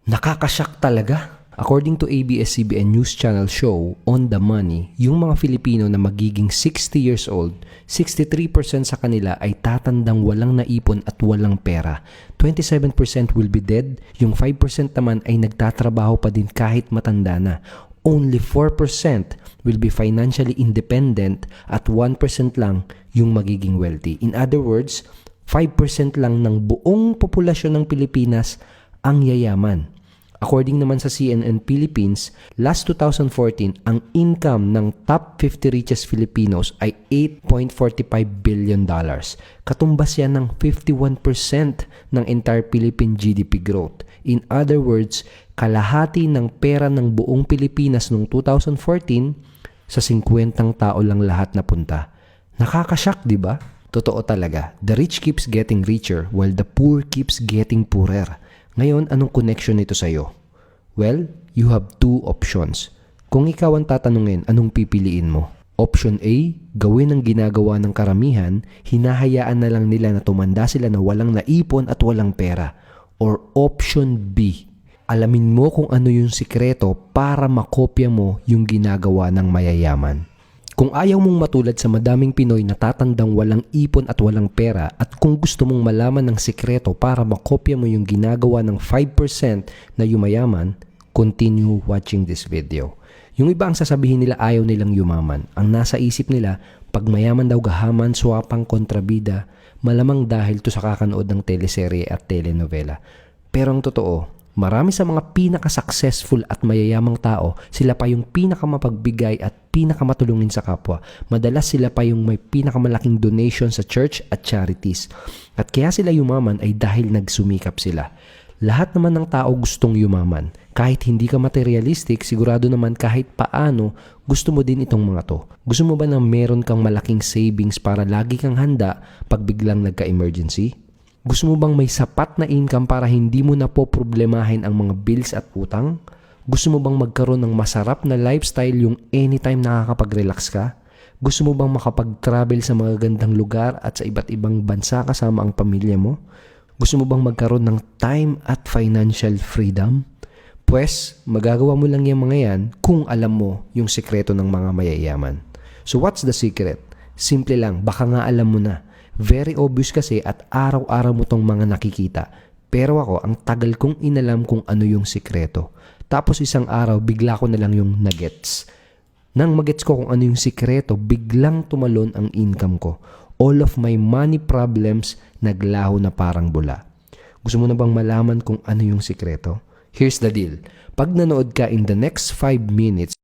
Nakakashock talaga. According to ABS-CBN News Channel show, On the Money, yung mga Filipino na magiging 60 years old, 63% sa kanila ay tatandang walang naipon at walang pera. 27% will be dead, yung 5% naman ay nagtatrabaho pa din kahit matanda na. Only 4% will be financially independent at 1% lang yung magiging wealthy. In other words, 5% lang ng buong populasyon ng Pilipinas ang yayaman. According naman sa CNN Philippines, last 2014, ang income ng top 50 richest Filipinos ay $8.45 billion. Katumbas yan ng 51% ng entire Philippine GDP growth. In other words, kalahati ng pera ng buong Pilipinas noong 2014 sa 50 tao lang lahat napunta. Nakakashock, di ba? Totoo talaga. The rich keeps getting richer while the poor keeps getting poorer. Ngayon, anong connection nito sa'yo? Well, you have two options. Kung ikaw ang tatanungin, anong pipiliin mo? Option A, gawin ang ginagawa ng karamihan, hinahayaan na lang nila na tumanda sila na walang naipon at walang pera. Or Option B, alamin mo kung ano yung sikreto para makopya mo yung ginagawa ng mayayaman. Kung ayaw mong matulad sa madaming Pinoy na tatandang walang ipon at walang pera at kung gusto mong malaman ng sikreto para makopya mo yung ginagawa ng 5% na yumayaman, continue watching this video. Yung iba ang sasabihin nila ayaw nilang yumaman. Ang nasa isip nila, pag mayaman daw gahaman, swapang kontrabida, malamang dahil to sa kakanood ng teleserye at telenovela. Pero ang totoo, marami sa mga pinaka-successful at mayayamang tao, sila pa yung pinakamapagbigay at pinakamatulungin sa kapwa. Madalas sila pa yung may pinakamalaking donation sa church at charities. At kaya sila yumaman ay dahil nagsumikap sila. Lahat naman ng tao gustong yumaman. Kahit hindi ka materialistic, sigurado naman kahit paano, gusto mo din itong mga to. Gusto mo ba na meron kang malaking savings para lagi kang handa pag biglang nagka-emergency? Gusto mo bang may sapat na income para hindi mo na po problemahin ang mga bills at utang? Gusto mo bang magkaroon ng masarap na lifestyle yung anytime nakakapag-relax ka? Gusto mo bang makapag-travel sa mga gandang lugar at sa iba't ibang bansa kasama ang pamilya mo? Gusto mo bang magkaroon ng time at financial freedom? Pues, magagawa mo lang yung mga yan kung alam mo yung sikreto ng mga mayayaman. So what's the secret? Simple lang, baka nga alam mo na. Very obvious kasi at araw-araw mo tong mga nakikita. Pero ako, ang tagal kong inalam kung ano yung sikreto. Tapos isang araw, bigla ko na lang yung nagets. Nang magets ko kung ano yung sikreto, biglang tumalon ang income ko. All of my money problems naglaho na parang bula. Gusto mo na bang malaman kung ano yung sikreto? Here's the deal. Pag nanood ka in the next 5 minutes,